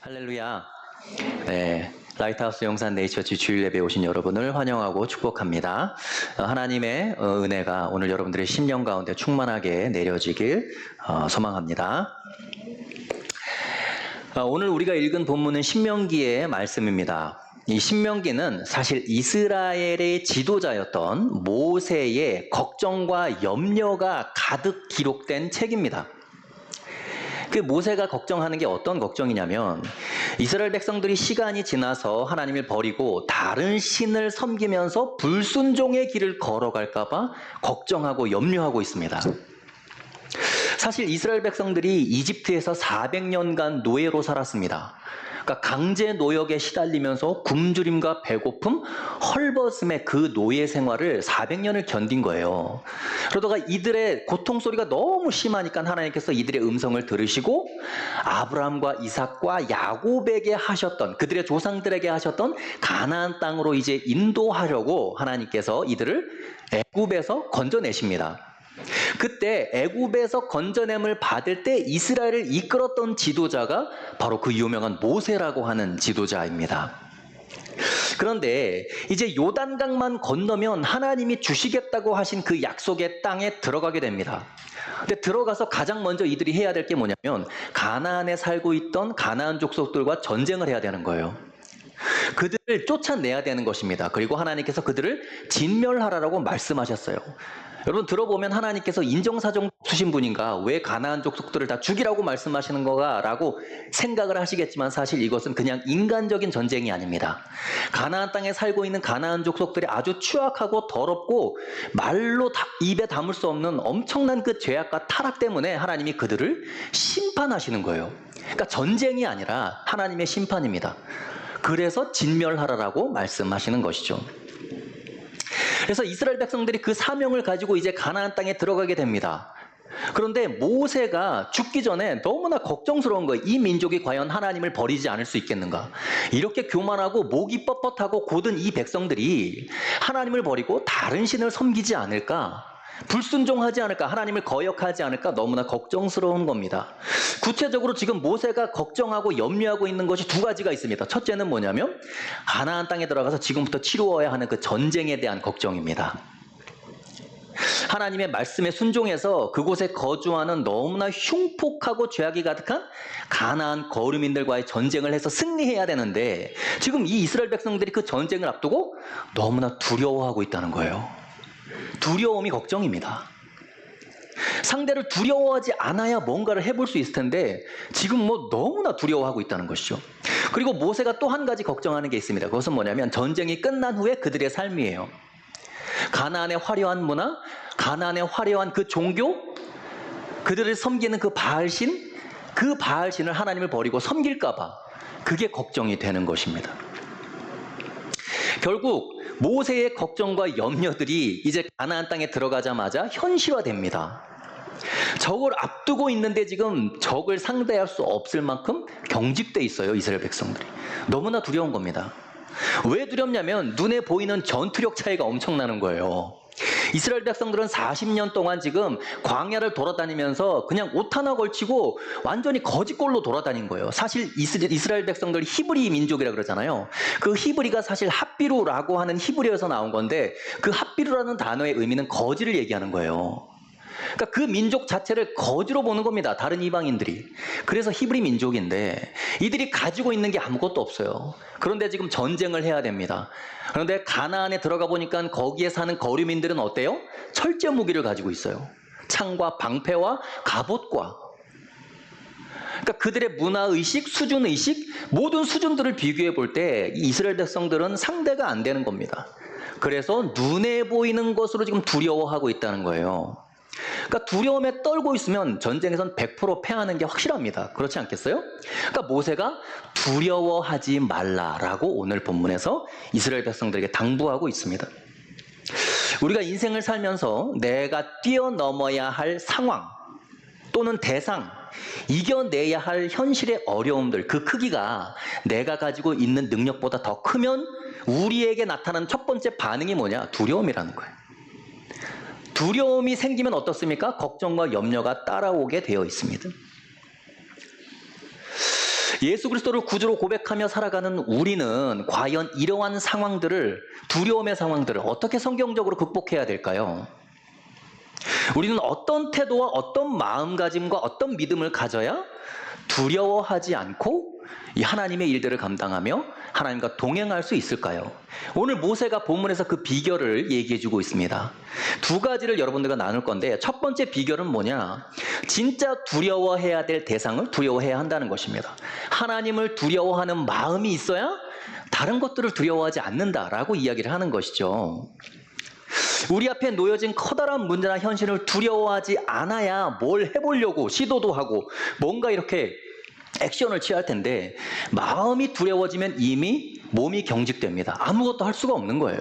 할렐루야. 네, 라이트하우스 용산 네이처치 주일 예배에 오신 여러분을 환영하고 축복합니다. 하나님의 은혜가 오늘 여러분들의 심령 가운데 충만하게 내려지길 소망합니다. 오늘 우리가 읽은 본문은 신명기의 말씀입니다. 이 신명기는 사실 이스라엘의 지도자였던 모세의 걱정과 염려가 가득 기록된 책입니다. 그 모세가 걱정하는 게 어떤 걱정이냐면 이스라엘 백성들이 시간이 지나서 하나님을 버리고 다른 신을 섬기면서 불순종의 길을 걸어갈까 봐 걱정하고 염려하고 있습니다. 사실 이스라엘 백성들이 이집트에서 400년간 노예로 살았습니다. 그러니까 강제 노역에 시달리면서 굶주림과 배고픔, 헐벗음의 그 노예 생활을 400년을 견딘 거예요. 그러다가 이들의 고통 소리가 너무 심하니까 하나님께서 이들의 음성을 들으시고 아브라함과 이삭과 야곱에게 하셨던, 그들의 조상들에게 하셨던 가나안 땅으로 이제 인도하려고 하나님께서 이들을 애굽에서 건져내십니다. 그때 애굽에서 건져냄을 받을 때 이스라엘을 이끌었던 지도자가 바로 그 유명한 모세라고 하는 지도자입니다. 그런데 이제 요단강만 건너면 하나님이 주시겠다고 하신 그 약속의 땅에 들어가게 됩니다. 근데 들어가서 가장 먼저 이들이 해야 될 게 뭐냐면 가나안에 살고 있던 가나안 족속들과 전쟁을 해야 되는 거예요. 그들을 쫓아내야 되는 것입니다. 그리고 하나님께서 그들을 진멸하라고 말씀하셨어요. 여러분 들어보면 하나님께서 인정사정 없으신 분인가? 왜 가나안 족속들을 다 죽이라고 말씀하시는 거가? 라고 생각을 하시겠지만 사실 이것은 그냥 인간적인 전쟁이 아닙니다. 가나안 땅에 살고 있는 가나안 족속들이 아주 추악하고 더럽고 말로 입에 담을 수 없는 엄청난 그 죄악과 타락 때문에 하나님이 그들을 심판하시는 거예요. 그러니까 전쟁이 아니라 하나님의 심판입니다. 그래서 진멸하라라고 말씀하시는 것이죠. 그래서 이스라엘 백성들이 그 사명을 가지고 이제 가나안 땅에 들어가게 됩니다. 그런데 모세가 죽기 전에 너무나 걱정스러운 거예요. 이 민족이 과연 하나님을 버리지 않을 수 있겠는가? 이렇게 교만하고 목이 뻣뻣하고 곧은 이 백성들이 하나님을 버리고 다른 신을 섬기지 않을까? 불순종하지 않을까? 하나님을 거역하지 않을까? 너무나 걱정스러운 겁니다. 구체적으로 지금 모세가 걱정하고 염려하고 있는 것이 두 가지가 있습니다. 첫째는 뭐냐면 가나안 땅에 들어가서 지금부터 치루어야 하는 그 전쟁에 대한 걱정입니다. 하나님의 말씀에 순종해서 그곳에 거주하는 너무나 흉폭하고 죄악이 가득한 가나안 거류민들과의 전쟁을 해서 승리해야 되는데 지금 이 이스라엘 백성들이 그 전쟁을 앞두고 너무나 두려워하고 있다는 거예요. 두려움이 걱정입니다. 상대를 두려워하지 않아야 뭔가를 해볼 수 있을 텐데 지금 뭐 너무나 두려워하고 있다는 것이죠. 그리고 모세가 또 한 가지 걱정하는 게 있습니다. 그것은 뭐냐면 전쟁이 끝난 후에 그들의 삶이에요. 가나안의 화려한 문화, 가나안의 화려한 그 종교, 그들을 섬기는 그 바알신, 그 바알신을 하나님을 버리고 섬길까 봐 그게 걱정이 되는 것입니다. 결국 모세의 걱정과 염려들이 이제 가나안 땅에 들어가자마자 현실화됩니다. 적을 앞두고 있는데 지금 적을 상대할 수 없을 만큼 경직돼 있어요. 이스라엘 백성들이. 너무나 두려운 겁니다. 왜 두렵냐면 눈에 보이는 전투력 차이가 엄청나는 거예요. 이스라엘 백성들은 40년 동안 지금 광야를 돌아다니면서 그냥 옷 하나 걸치고 완전히 거지꼴로 돌아다닌 거예요. 사실 이스라엘 백성들 히브리 민족이라 그러잖아요. 그 히브리가 사실 핫비루라고 하는 히브리어에서 나온 건데 그 핫비루라는 단어의 의미는 거지를 얘기하는 거예요. 그러니까 그 민족 자체를 거지로 보는 겁니다. 다른 이방인들이. 그래서 히브리 민족인데 이들이 가지고 있는 게 아무것도 없어요. 그런데 지금 전쟁을 해야 됩니다. 그런데 가나안에 들어가 보니까 거기에 사는 거류민들은 어때요? 철제 무기를 가지고 있어요. 창과 방패와 갑옷과. 그러니까 그들의 문화의식, 수준의식, 모든 수준들을 비교해 볼 때 이스라엘 백성들은 상대가 안 되는 겁니다. 그래서 눈에 보이는 것으로 지금 두려워하고 있다는 거예요. 그러니까 두려움에 떨고 있으면 전쟁에선 100% 패하는 게 확실합니다. 그렇지 않겠어요? 그러니까 모세가 두려워하지 말라라고 오늘 본문에서 이스라엘 백성들에게 당부하고 있습니다. 우리가 인생을 살면서 내가 뛰어넘어야 할 상황 또는 대상, 이겨내야 할 현실의 어려움들, 그 크기가 내가 가지고 있는 능력보다 더 크면 우리에게 나타나는 첫 번째 반응이 뭐냐? 두려움이라는 거예요. 두려움이 생기면 어떻습니까? 걱정과 염려가 따라오게 되어 있습니다. 예수 그리스도를 구주로 고백하며 살아가는 우리는 과연 이러한 상황들을, 두려움의 상황들을 어떻게 성경적으로 극복해야 될까요? 우리는 어떤 태도와 어떤 마음가짐과 어떤 믿음을 가져야 두려워하지 않고 이 하나님의 일들을 감당하며 하나님과 동행할 수 있을까요? 오늘 모세가 본문에서 그 비결을 얘기해 주고 있습니다. 두 가지를 여러분들과 나눌 건데, 첫 번째 비결은 뭐냐? 진짜 두려워해야 될 대상을 두려워해야 한다는 것입니다. 하나님을 두려워하는 마음이 있어야 다른 것들을 두려워하지 않는다라고 이야기를 하는 것이죠. 우리 앞에 놓여진 커다란 문제나 현실을 두려워하지 않아야 뭘 해보려고 시도도 하고 뭔가 이렇게 액션을 취할 텐데, 마음이 두려워지면 이미 몸이 경직됩니다. 아무것도 할 수가 없는 거예요.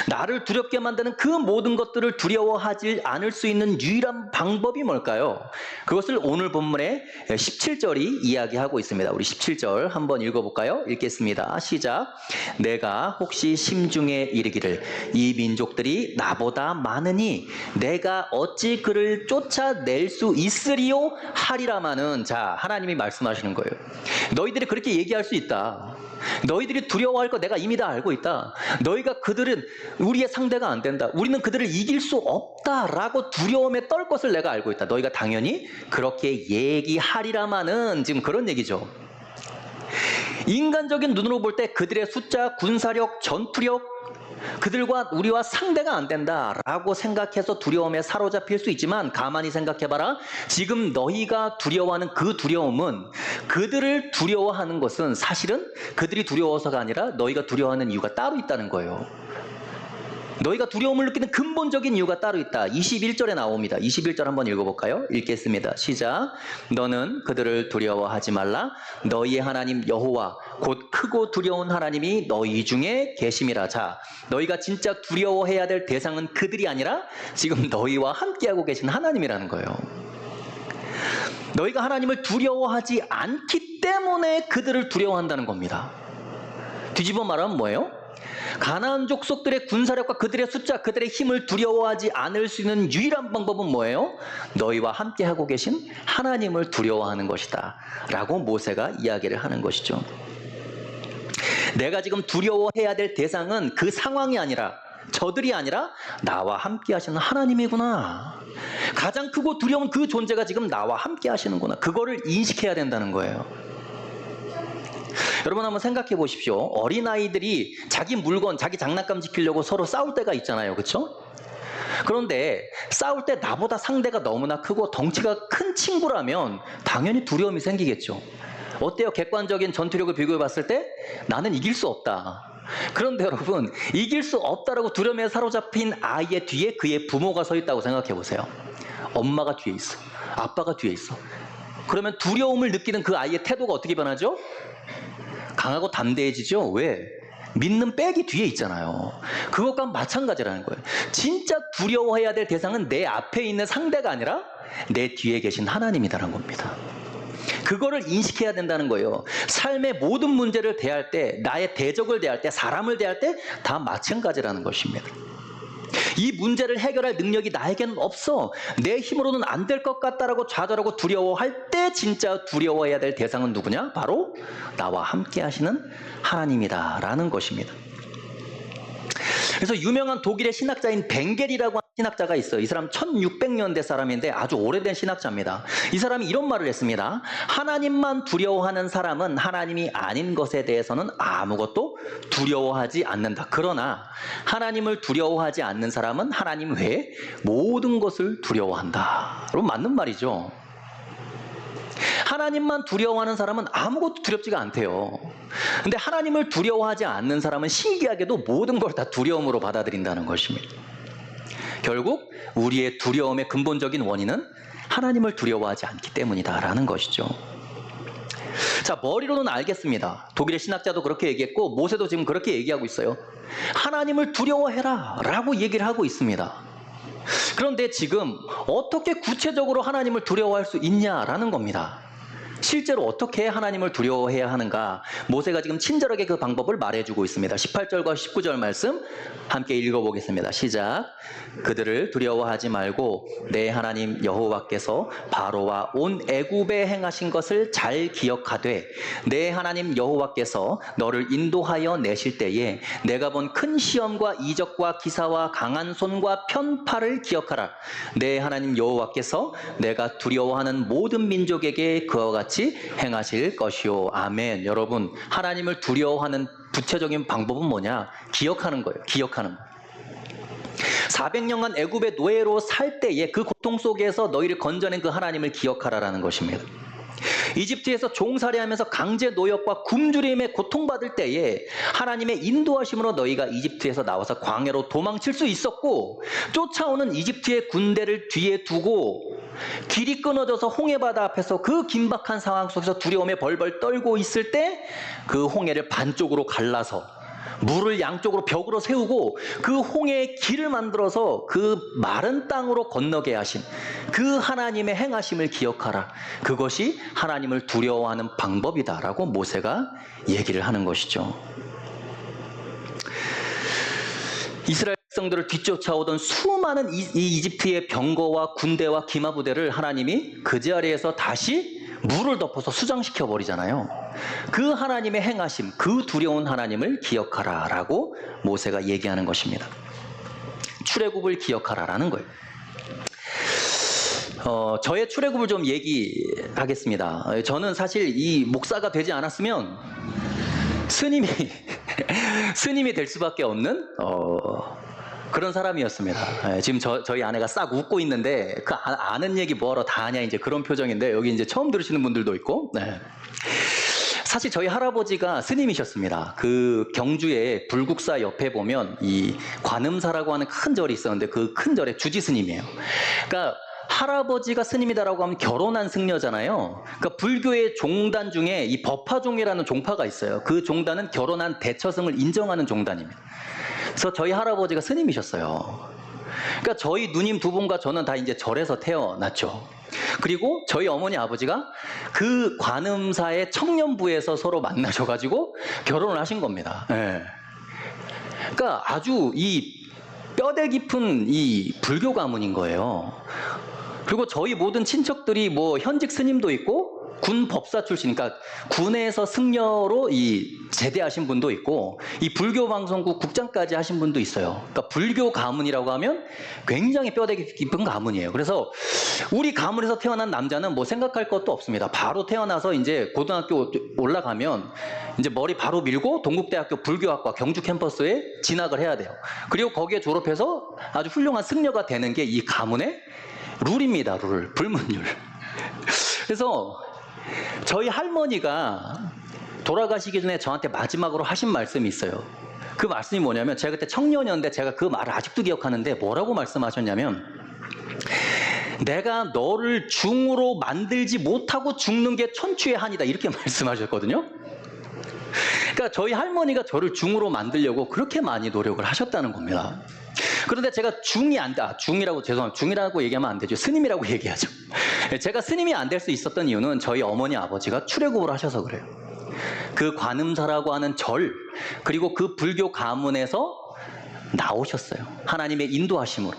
나를 두렵게 만드는 그 모든 것들을 두려워하지 않을 수 있는 유일한 방법이 뭘까요? 그것을 오늘 본문의 17절이 이야기하고 있습니다. 우리 17절 한번 읽어볼까요? 읽겠습니다. 시작. 내가 혹시 심중에 이르기를 이 민족들이 나보다 많으니 내가 어찌 그를 쫓아낼 수 있으리요 하리라마는. 자, 하나님이 말씀하시는 거예요. 너희들이 그렇게 얘기할 수 있다. 너희들이 두려워할 거 내가 이미 다 알고 있다. 너희가 그들은 우리의 상대가 안 된다. 우리는 그들을 이길 수 없다라고 두려움에 떨 것을 내가 알고 있다. 너희가 당연히 그렇게 얘기하리라마는, 지금 그런 얘기죠. 인간적인 눈으로 볼 때 그들의 숫자, 군사력, 전투력, 그들과 우리와 상대가 안 된다라고 생각해서 두려움에 사로잡힐 수 있지만, 가만히 생각해봐라. 지금 너희가 두려워하는 그 두려움은, 그들을 두려워하는 것은 사실은 그들이 두려워서가 아니라 너희가 두려워하는 이유가 따로 있다는 거예요. 너희가 두려움을 느끼는 근본적인 이유가 따로 있다. 21절에 나옵니다. 21절 한번 읽어볼까요? 읽겠습니다. 시작. 너는 그들을 두려워하지 말라. 너희의 하나님 여호와 곧 크고 두려운 하나님이 너희 중에 계심이라. 자, 너희가 진짜 두려워해야 될 대상은 그들이 아니라 지금 너희와 함께하고 계신 하나님이라는 거예요. 너희가 하나님을 두려워하지 않기 때문에 그들을 두려워한다는 겁니다. 뒤집어 말하면 뭐예요? 가나안 족속들의 군사력과 그들의 숫자, 그들의 힘을 두려워하지 않을 수 있는 유일한 방법은 뭐예요? 너희와 함께하고 계신 하나님을 두려워하는 것이다 라고 모세가 이야기를 하는 것이죠. 내가 지금 두려워해야 될 대상은 그 상황이 아니라, 저들이 아니라 나와 함께 하시는 하나님이구나. 가장 크고 두려운 그 존재가 지금 나와 함께 하시는구나. 그거를 인식해야 된다는 거예요. 여러분 한번 생각해 보십시오. 어린아이들이 자기 물건, 자기 장난감 지키려고 서로 싸울 때가 있잖아요. 그렇죠? 그런데 싸울 때 나보다 상대가 너무나 크고 덩치가 큰 친구라면 당연히 두려움이 생기겠죠. 어때요? 객관적인 전투력을 비교해 봤을 때 나는 이길 수 없다. 그런데 여러분, 이길 수 없다라고 두려움에 사로잡힌 아이의 뒤에 그의 부모가 서 있다고 생각해 보세요. 엄마가 뒤에 있어. 아빠가 뒤에 있어. 그러면 두려움을 느끼는 그 아이의 태도가 어떻게 변하죠? 강하고 담대해지죠. 왜? 믿는 백이 뒤에 있잖아요. 그것과 마찬가지라는 거예요. 진짜 두려워해야 될 대상은 내 앞에 있는 상대가 아니라 내 뒤에 계신 하나님이라는 겁니다. 그거를 인식해야 된다는 거예요. 삶의 모든 문제를 대할 때, 나의 대적을 대할 때, 사람을 대할 때 다 마찬가지라는 것입니다. 이 문제를 해결할 능력이 나에게는 없어, 내 힘으로는 안 될 것 같다라고 좌절하고 두려워할 때 진짜 두려워해야 될 대상은 누구냐? 바로 나와 함께 하시는 하나님이다라는 것입니다. 그래서 유명한 독일의 신학자인 벵겔이라고 하는 신학자가 있어요. 이 사람 1600년대 사람인데 아주 오래된 신학자입니다. 이 사람이 이런 말을 했습니다. 하나님만 두려워하는 사람은 하나님이 아닌 것에 대해서는 아무것도 두려워하지 않는다. 그러나 하나님을 두려워하지 않는 사람은 하나님 외에 모든 것을 두려워한다. 여러분, 맞는 말이죠. 하나님만 두려워하는 사람은 아무것도 두렵지가 않대요. 근데 하나님을 두려워하지 않는 사람은 신기하게도 모든 걸 다 두려움으로 받아들인다는 것입니다. 결국 우리의 두려움의 근본적인 원인은 하나님을 두려워하지 않기 때문이다라는 것이죠. 자, 머리로는 알겠습니다. 독일의 신학자도 그렇게 얘기했고 모세도 지금 그렇게 얘기하고 있어요. 하나님을 두려워해라 라고 얘기를 하고 있습니다. 그런데 지금 어떻게 구체적으로 하나님을 두려워할 수 있냐라는 겁니다. 실제로 어떻게 하나님을 두려워해야 하는가? 모세가 지금 친절하게 그 방법을 말해주고 있습니다. 18절과 19절 말씀 함께 읽어보겠습니다. 시작. 그들을 두려워하지 말고 내 하나님 여호와께서 바로와 온 애굽에 행하신 것을 잘 기억하되 내 하나님 여호와께서 너를 인도하여 내실 때에 내가 본 큰 시험과 이적과 기사와 강한 손과 편팔을 기억하라. 내 하나님 여호와께서 내가 두려워하는 모든 민족에게 그와 같이 행하실 것이요. 아멘. 여러분, 하나님을 두려워하는 구체적인 방법은 뭐냐? 기억하는 거예요. 기억하는 거. 400년간 애굽의 노예로 살 때에 그 고통 속에서 너희를 건져낸 그 하나님을 기억하라라는 것입니다. 이집트에서 종살이하면서 강제 노역과 굶주림에 고통받을 때에 하나님의 인도하심으로 너희가 이집트에서 나와서 광야로 도망칠 수 있었고, 쫓아오는 이집트의 군대를 뒤에 두고 길이 끊어져서 홍해바다 앞에서 그 긴박한 상황 속에서 두려움에 벌벌 떨고 있을 때 그 홍해를 반쪽으로 갈라서 물을 양쪽으로 벽으로 세우고 그 홍해의 길을 만들어서 그 마른 땅으로 건너게 하신 그 하나님의 행하심을 기억하라. 그것이 하나님을 두려워하는 방법이다라고 모세가 얘기를 하는 것이죠. 이스라엘 백성들을 뒤쫓아오던 수많은 이 이집트의 병거와 군대와 기마부대를 하나님이 그 자리에서 다시 물을 덮어서 수장시켜 버리잖아요. 그 하나님의 행하심, 그 두려운 하나님을 기억하라라고 모세가 얘기하는 것입니다. 출애굽을 기억하라라는 거예요. 저의 출애굽을 좀 얘기하겠습니다. 저는 사실 이 목사가 되지 않았으면 스님이 될 수밖에 없는 그런 사람이었습니다. 지금 저희 아내가 싹 웃고 있는데 그 아는 얘기 뭐하러 다 하냐 이제 그런 표정인데 여기 이제 처음 들으시는 분들도 있고. 네. 사실 저희 할아버지가 스님이셨습니다. 그 경주에 불국사 옆에 보면 이 관음사라고 하는 큰 절이 있었는데 그 큰 절의 주지 스님이에요. 그러니까 할아버지가 스님이다라고 하면 결혼한 승려잖아요. 그러니까 불교의 종단 중에 이 법화종이라는 종파가 있어요. 그 종단은 결혼한 대처승을 인정하는 종단입니다. 그래서 저희 할아버지가 스님이셨어요. 그러니까 저희 누님 두 분과 저는 다 이제 절에서 태어났죠. 그리고 저희 어머니 아버지가 그 관음사의 청년부에서 서로 만나셔가지고 결혼을 하신 겁니다. 네. 그러니까 아주 이 뼈대 깊은 이 불교 가문인 거예요. 그리고 저희 모든 친척들이 뭐 현직 스님도 있고 군 법사 출신, 그러니까 군에서 승려로 이 제대하신 분도 있고 이 불교 방송국 국장까지 하신 분도 있어요. 그러니까 불교 가문이라고 하면 굉장히 뼈대 깊은 가문이에요. 그래서 우리 가문에서 태어난 남자는 뭐 생각할 것도 없습니다. 바로 태어나서 이제 고등학교 올라가면 이제 머리 바로 밀고 동국대학교 불교학과 경주 캠퍼스에 진학을 해야 돼요. 그리고 거기에 졸업해서 아주 훌륭한 승려가 되는 게 이 가문의 룰입니다. 룰, 불문율. 그래서 저희 할머니가 돌아가시기 전에 저한테 마지막으로 하신 말씀이 있어요. 그 말씀이 뭐냐면, 제가 그때 청년이었는데 제가 그 말을 아직도 기억하는데 뭐라고 말씀하셨냐면, 내가 너를 중으로 만들지 못하고 죽는 게 천추의 한이다, 이렇게 말씀하셨거든요. 그러니까 저희 할머니가 저를 중으로 만들려고 그렇게 많이 노력을 하셨다는 겁니다. 그런데 제가 중이라고 얘기하면 안 되죠. 스님이라고 얘기하죠. 제가 스님이 안 될 수 있었던 이유는 저희 어머니 아버지가 출애굽을 하셔서 그래요. 그 관음사라고 하는 절, 그리고 그 불교 가문에서 나오셨어요. 하나님의 인도하심으로.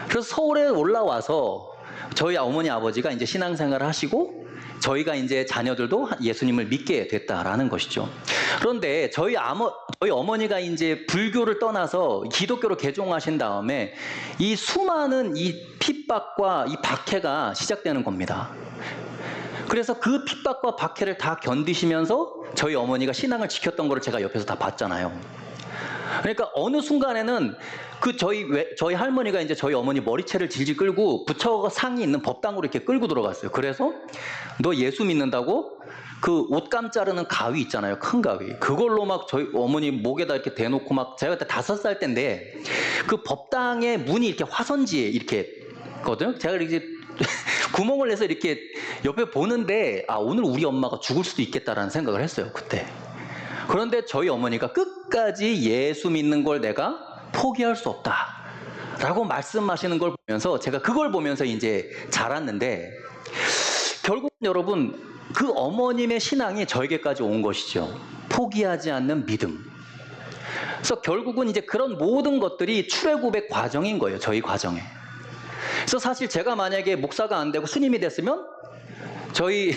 그래서 서울에 올라와서 저희 어머니 아버지가 이제 신앙생활을 하시고 저희가 이제 자녀들도 예수님을 믿게 됐다라는 것이죠. 그런데 저희 어머니가 이제 불교를 떠나서 기독교로 개종하신 다음에 이 수많은 이 핍박과 이 박해가 시작되는 겁니다. 그래서 그 핍박과 박해를 다 견디시면서 저희 어머니가 신앙을 지켰던 거를 제가 옆에서 다 봤잖아요. 그러니까 어느 순간에는 저희 할머니가 이제 저희 어머니 머리채를 질질 끌고 부처 상이 있는 법당으로 이렇게 끌고 들어갔어요. 그래서 너 예수 믿는다고 그 옷감 자르는 가위 있잖아요. 큰 가위. 그걸로 막 저희 어머니 목에다 이렇게 대놓고 막, 제가 그때 5살 때인데 그 법당의 문이 이렇게 화선지에 이렇게 거든요. 제가 이렇게 구멍을 내서 이렇게 옆에 보는데 오늘 우리 엄마가 죽을 수도 있겠다라는 생각을 했어요. 그때. 그런데 저희 어머니가 끝까지 예수 믿는 걸 내가 포기할 수 없다 라고 말씀하시는 걸 보면서 제가 그걸 보면서 이제 자랐는데, 결국 여러분 그 어머님의 신앙이 저에게까지 온 것이죠. 포기하지 않는 믿음. 그래서 결국은 이제 그런 모든 것들이 출애굽의 과정인 거예요. 저희 과정에. 그래서 사실 제가 만약에 목사가 안 되고 스님이 됐으면 저희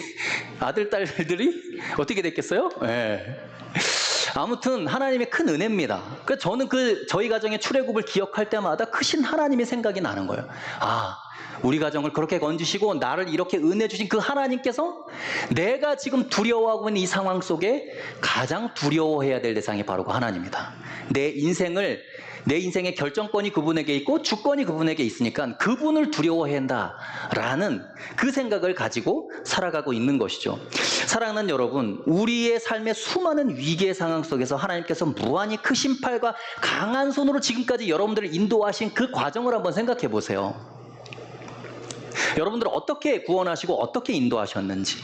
아들, 딸들이 어떻게 됐겠어요? 네. 아무튼 하나님의 큰 은혜입니다. 그래서 저는 저희 가정의 출애굽을 기억할 때마다 크신 하나님의 생각이 나는 거예요. 아, 우리 가정을 그렇게 건지시고 나를 이렇게 은혜 주신 그 하나님께서 내가 지금 두려워하고 있는 이 상황 속에 가장 두려워해야 될 대상이 바로 그 하나님이다. 내 인생의 결정권이 그분에게 있고 주권이 그분에게 있으니까 그분을 두려워해야 한다라는 그 생각을 가지고 살아가고 있는 것이죠. 사랑하는 여러분, 우리의 삶의 수많은 위기의 상황 속에서 하나님께서 무한히 크신 팔과 강한 손으로 지금까지 여러분들을 인도하신 그 과정을 한번 생각해 보세요. 여러분들을 어떻게 구원하시고 어떻게 인도하셨는지,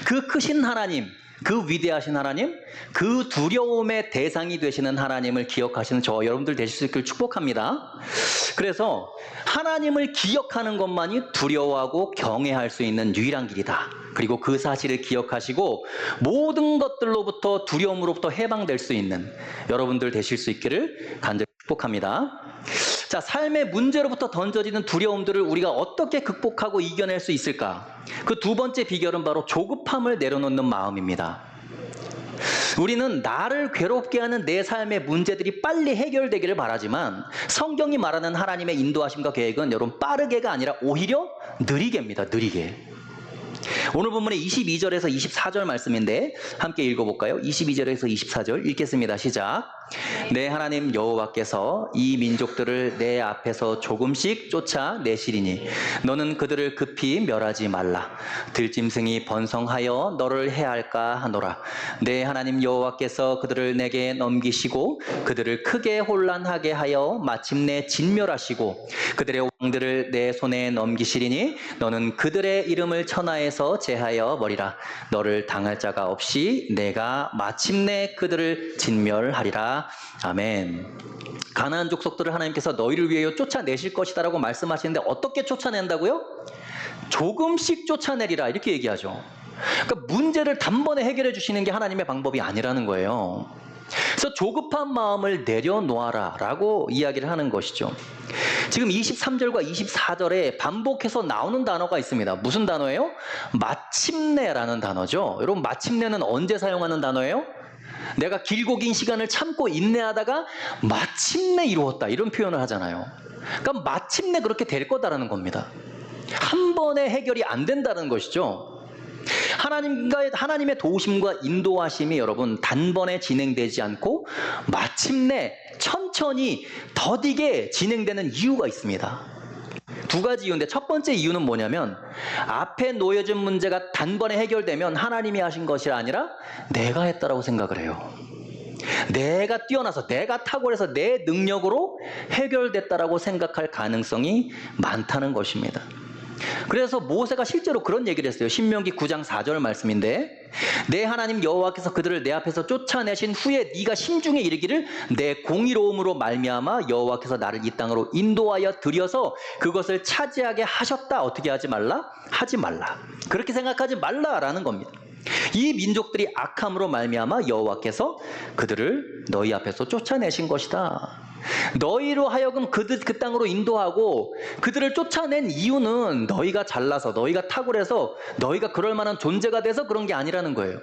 그 크신 하나님, 그 위대하신 하나님, 그 두려움의 대상이 되시는 하나님을 기억하시는 저와 여러분들 되실 수 있기를 축복합니다. 그래서 하나님을 기억하는 것만이 두려워하고 경외할 수 있는 유일한 길이다. 그리고 그 사실을 기억하시고 모든 것들로부터 두려움으로부터 해방될 수 있는 여러분들 되실 수 있기를 간절히 축복합니다. 자, 삶의 문제로부터 던져지는 두려움들을 우리가 어떻게 극복하고 이겨낼 수 있을까? 그 두 번째 비결은 바로 조급함을 내려놓는 마음입니다. 우리는 나를 괴롭게 하는 내 삶의 문제들이 빨리 해결되기를 바라지만 성경이 말하는 하나님의 인도하심과 계획은 여러분 빠르게가 아니라 오히려 느리게입니다. 느리게. 오늘 본문의 22절에서 24절 말씀인데 함께 읽어볼까요? 22절에서 24절 읽겠습니다. 시작. 내 하나님 여호와께서 이 민족들을 내 앞에서 조금씩 쫓아내시리니 너는 그들을 급히 멸하지 말라. 들짐승이 번성하여 너를 해할까 하노라. 내 하나님 여호와께서 그들을 내게 넘기시고 그들을 크게 혼란하게 하여 마침내 진멸하시고 그들의 왕들을 내 손에 넘기시리니 너는 그들의 이름을 천하에서 제하여 버리라. 너를 당할 자가 없이 내가 마침내 그들을 진멸하리라. 아멘. 가나안 족속들을 하나님께서 너희를 위하여 쫓아내실 것이다라고 말씀하시는데 어떻게 쫓아낸다고요? 조금씩 쫓아내리라 이렇게 얘기하죠. 그러니까 문제를 단번에 해결해 주시는 게 하나님의 방법이 아니라는 거예요. 그래서 조급한 마음을 내려놓아라 라고 이야기를 하는 것이죠. 지금 23절과 24절에 반복해서 나오는 단어가 있습니다. 무슨 단어예요? 마침내라는 단어죠. 여러분, 마침내는 언제 사용하는 단어예요? 내가 길고 긴 시간을 참고 인내하다가 마침내 이루었다 이런 표현을 하잖아요. 그러니까 마침내 그렇게 될 거다라는 겁니다. 한 번에 해결이 안 된다는 것이죠. 하나님의 도우심과 인도하심이 여러분 단번에 진행되지 않고 마침내 천천히 더디게 진행되는 이유가 있습니다. 두 가지 이유인데 첫 번째 이유는 뭐냐면 앞에 놓여진 문제가 단번에 해결되면 하나님이 하신 것이 아니라 내가 했다라고 생각을 해요. 내가 뛰어나서 내가 탁월해서 내 능력으로 해결됐다라고 생각할 가능성이 많다는 것입니다. 그래서 모세가 실제로 그런 얘기를 했어요. 신명기 9장 4절 말씀인데 내 하나님 여호와께서 그들을 내 앞에서 쫓아내신 후에 네가 심중에 이르기를 내 공의로움으로 말미암아 여호와께서 나를 이 땅으로 인도하여 들여서 그것을 차지하게 하셨다. 어떻게 하지 말라? 하지 말라. 그렇게 생각하지 말라라는 겁니다. 이 민족들이 악함으로 말미암아 여호와께서 그들을 너희 앞에서 쫓아내신 것이다. 너희로 하여금 그 땅으로 인도하고 그들을 쫓아낸 이유는 너희가 잘나서 너희가 탁월해서 너희가 그럴 만한 존재가 돼서 그런 게 아니라는 거예요.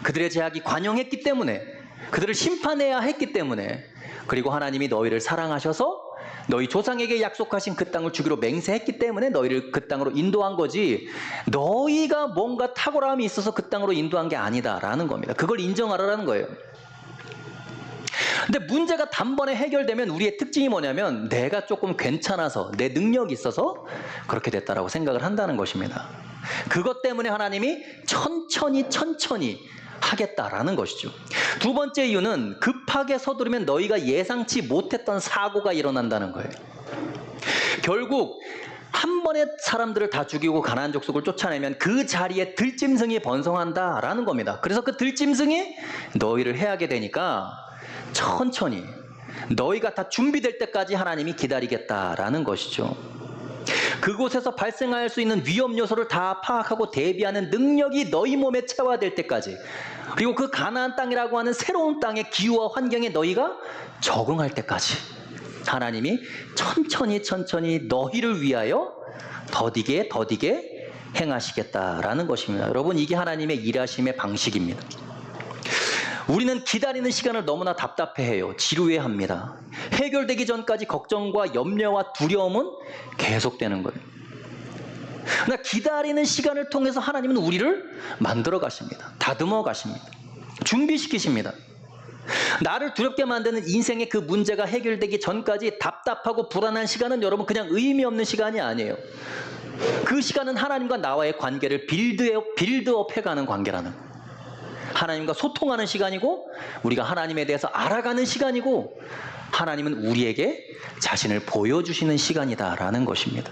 그들의 제약이 관영했기 때문에, 그들을 심판해야 했기 때문에, 그리고 하나님이 너희를 사랑하셔서 너희 조상에게 약속하신 그 땅을 주기로 맹세했기 때문에 너희를 그 땅으로 인도한 거지 너희가 뭔가 탁월함이 있어서 그 땅으로 인도한 게 아니다라는 겁니다. 그걸 인정하라는 거예요. 근데 문제가 단번에 해결되면 우리의 특징이 뭐냐면 내가 조금 괜찮아서 내 능력이 있어서 그렇게 됐다라고 생각을 한다는 것입니다. 그것 때문에 하나님이 천천히 하겠다라는 것이죠. 두 번째 이유는 급하게 서두르면 너희가 예상치 못했던 사고가 일어난다는 거예요. 결국 한 번에 사람들을 다 죽이고 가나안 족속을 쫓아내면 그 자리에 들짐승이 번성한다라는 겁니다. 그래서 그 들짐승이 너희를 해하게 되니까 천천히 너희가 다 준비될 때까지 하나님이 기다리겠다라는 것이죠. 그곳에서 발생할 수 있는 위험 요소를 다 파악하고 대비하는 능력이 너희 몸에 체화될 때까지, 그리고 그 가나안 땅이라고 하는 새로운 땅의 기후와 환경에 너희가 적응할 때까지 하나님이 천천히 너희를 위하여 더디게 행하시겠다라는 것입니다. 여러분, 이게 하나님의 일하심의 방식입니다. 우리는 기다리는 시간을 너무나 답답해해요. 지루해합니다. 해결되기 전까지 걱정과 염려와 두려움은 계속되는 거예요. 그러나 기다리는 시간을 통해서 하나님은 우리를 만들어 가십니다. 다듬어 가십니다. 준비시키십니다. 나를 두렵게 만드는 인생의 그 문제가 해결되기 전까지 답답하고 불안한 시간은 여러분 그냥 의미 없는 시간이 아니에요. 그 시간은 하나님과 나와의 관계를 빌드업 해가는 관계라는 거예요. 하나님과 소통하는 시간이고, 우리가 하나님에 대해서 알아가는 시간이고, 하나님은 우리에게 자신을 보여주시는 시간이다라는 것입니다.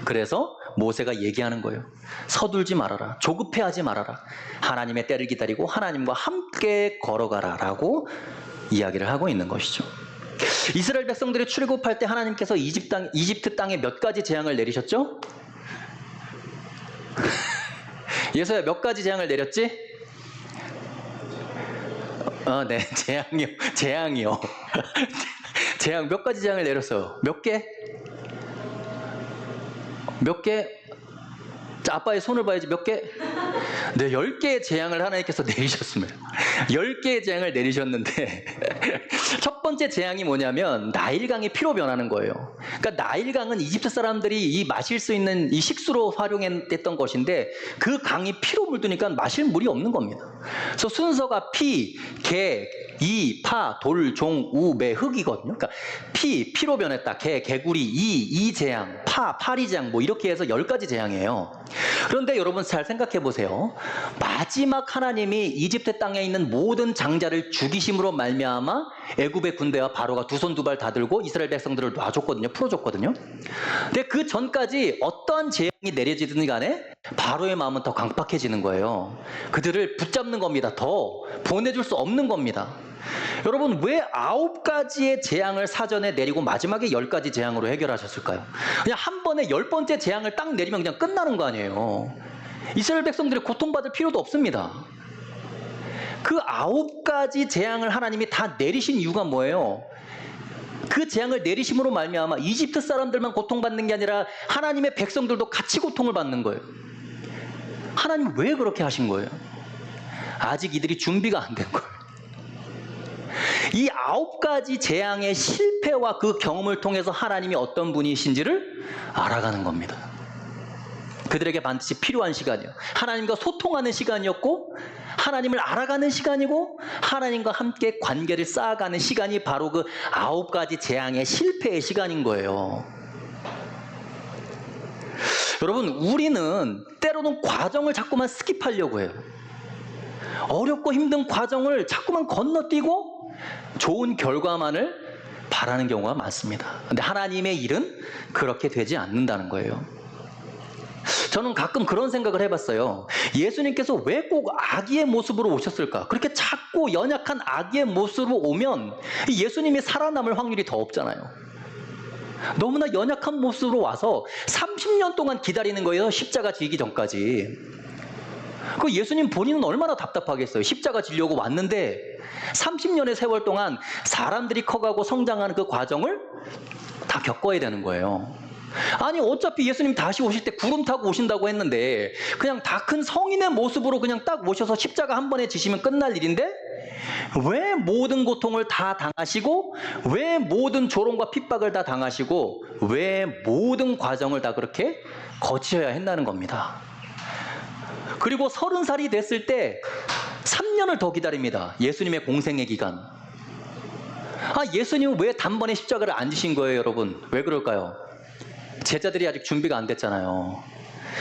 그래서 모세가 얘기하는 거예요. 서둘지 말아라. 조급해하지 말아라. 하나님의 때를 기다리고 하나님과 함께 걸어가라 라고 이야기를 하고 있는 것이죠. 이스라엘 백성들이 출애굽할 때 하나님께서 이집트 땅에 몇 가지 재앙을 내리셨죠? 예수야, 몇 가지 재앙을 내렸지? 네, 재앙이요. 재앙 몇 가지 재앙을 내렸어요. 몇 개? 몇 개? 자, 아빠의 손을 봐야지. 몇 개? 네, 10개의 재앙을 하나님께서 내리셨습니다. 10개의 재앙을 내리셨는데 첫 번째 재앙이 뭐냐면 나일강이 피로 변하는 거예요. 그러니까 나일강은 이집트 사람들이 마실 수 있는 이 식수로 활용했던 것인데, 그 강이 피로 물드니까 마실 물이 없는 겁니다. 그래서 순서가 피, 개, 이, 파, 돌, 종, 우, 매, 흙이거든요. 그러니까 피로 변했다. 개구리, 이 재앙, 파리 재앙, 뭐 이렇게 해서 10가지 재앙이에요. 그런데 여러분 잘 생각해 보세요. 마지막 하나님이 이집트 땅에 있는 모든 장자를 죽이심으로 말미암아 애굽의 군대와 바로가 두 손 두 발 다 들고 이스라엘 백성들을 놔줬거든요. 풀어줬거든요. 근데 그 전까지 어떠한 재앙이 내려지든 간에 바로의 마음은 더 강팍해지는 거예요. 그들을 붙잡는 겁니다. 더 보내줄 수 없는 겁니다. 여러분, 왜 9가지의 재앙을 사전에 내리고 마지막에 10가지 재앙으로 해결하셨을까요? 그냥 한 번에 10번째 재앙을 딱 내리면 그냥 끝나는 거 아니에요. 이스라엘 백성들이 고통받을 필요도 없습니다. 그 9가지 재앙을 하나님이 다 내리신 이유가 뭐예요? 그 재앙을 내리심으로 말미암아 이집트 사람들만 고통받는 게 아니라 하나님의 백성들도 같이 고통을 받는 거예요. 하나님 왜 그렇게 하신 거예요? 아직 이들이 준비가 안 된 거예요. 이 9가지 재앙의 실패와 그 경험을 통해서 하나님이 어떤 분이신지를 알아가는 겁니다. 그들에게 반드시 필요한 시간이요. 하나님과 소통하는 시간이었고, 하나님을 알아가는 시간이고, 하나님과 함께 관계를 쌓아가는 시간이 바로 그 9가지 재앙의 실패의 시간인 거예요. 여러분, 우리는 때로는 과정을 자꾸만 스킵하려고 해요. 어렵고 힘든 과정을 자꾸만 건너뛰고 좋은 결과만을 바라는 경우가 많습니다. 근데 하나님의 일은 그렇게 되지 않는다는 거예요. 저는 가끔 그런 생각을 해봤어요. 예수님께서 왜 꼭 아기의 모습으로 오셨을까? 그렇게 작고 연약한 아기의 모습으로 오면 예수님이 살아남을 확률이 더 없잖아요. 너무나 연약한 모습으로 와서 30년 동안 기다리는 거예요. 십자가 지기 전까지. 그 예수님 본인은 얼마나 답답하겠어요. 십자가 지려고 왔는데 30년의 세월 동안 사람들이 커가고 성장하는 그 과정을 다 겪어야 되는 거예요. 아니, 어차피 예수님 다시 오실 때 구름 타고 오신다고 했는데 그냥 다 큰 성인의 모습으로 그냥 딱 모셔서 십자가 한 번에 지시면 끝날 일인데, 왜 모든 고통을 다 당하시고, 왜 모든 조롱과 핍박을 다 당하시고, 왜 모든 과정을 다 그렇게 거치셔야 했다는 겁니다. 그리고 30살이 됐을 때 3년을 더 기다립니다. 예수님의 공생의 기간. 예수님은 왜 단번에 십자가를 안 지신 거예요, 여러분? 왜 그럴까요? 제자들이 아직 준비가 안 됐잖아요.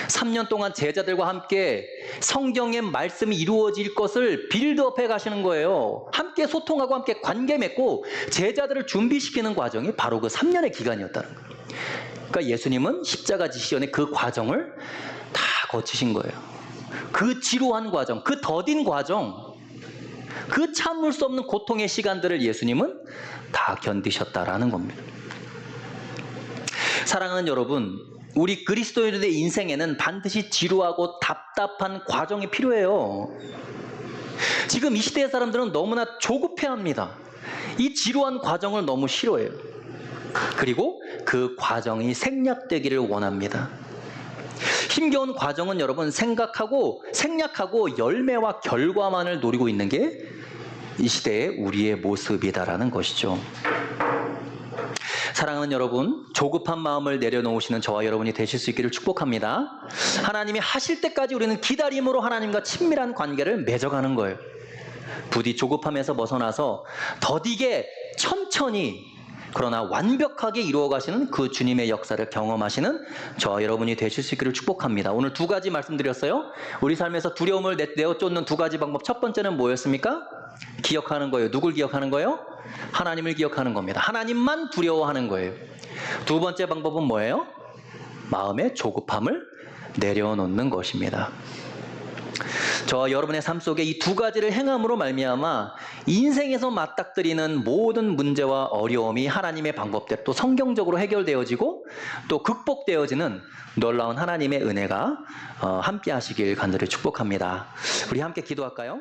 3년 동안 제자들과 함께 성경의 말씀이 이루어질 것을 빌드업해 가시는 거예요. 함께 소통하고 함께 관계 맺고 제자들을 준비시키는 과정이 바로 그 3년의 기간이었다는 거예요. 그러니까 예수님은 십자가 지시기 전에 그 과정을 다 거치신 거예요. 그 지루한 과정, 그 더딘 과정, 그 참을 수 없는 고통의 시간들을 예수님은 다 견디셨다라는 겁니다. 사랑하는 여러분, 우리 그리스도인들의 인생에는 반드시 지루하고 답답한 과정이 필요해요. 지금 이 시대의 사람들은 너무나 조급해합니다. 이 지루한 과정을 너무 싫어해요. 그리고 그 과정이 생략되기를 원합니다. 힘겨운 과정은 여러분 생략하고 열매와 결과만을 노리고 있는 게 이 시대의 우리의 모습이다라는 것이죠. 사랑하는 여러분, 조급한 마음을 내려놓으시는 저와 여러분이 되실 수 있기를 축복합니다. 하나님이 하실 때까지 우리는 기다림으로 하나님과 친밀한 관계를 맺어가는 거예요. 부디 조급함에서 벗어나서 더디게 천천히 그러나 완벽하게 이루어가시는 그 주님의 역사를 경험하시는 저와 여러분이 되실 수 있기를 축복합니다. 오늘 두 가지 말씀드렸어요. 우리 삶에서 두려움을 내어쫓는 두 가지 방법. 첫 번째는 뭐였습니까? 기억하는 거예요. 누굴 기억하는 거예요? 하나님을 기억하는 겁니다. 하나님만 두려워하는 거예요. 두 번째 방법은 뭐예요? 마음의 조급함을 내려놓는 것입니다. 저와 여러분의 삶 속에 이 두 가지를 행함으로 말미암아 인생에서 맞닥뜨리는 모든 문제와 어려움이 하나님의 방법대로 또 성경적으로 해결되어지고 또 극복되어지는 놀라운 하나님의 은혜가 함께 하시길 간절히 축복합니다. 우리 함께 기도할까요?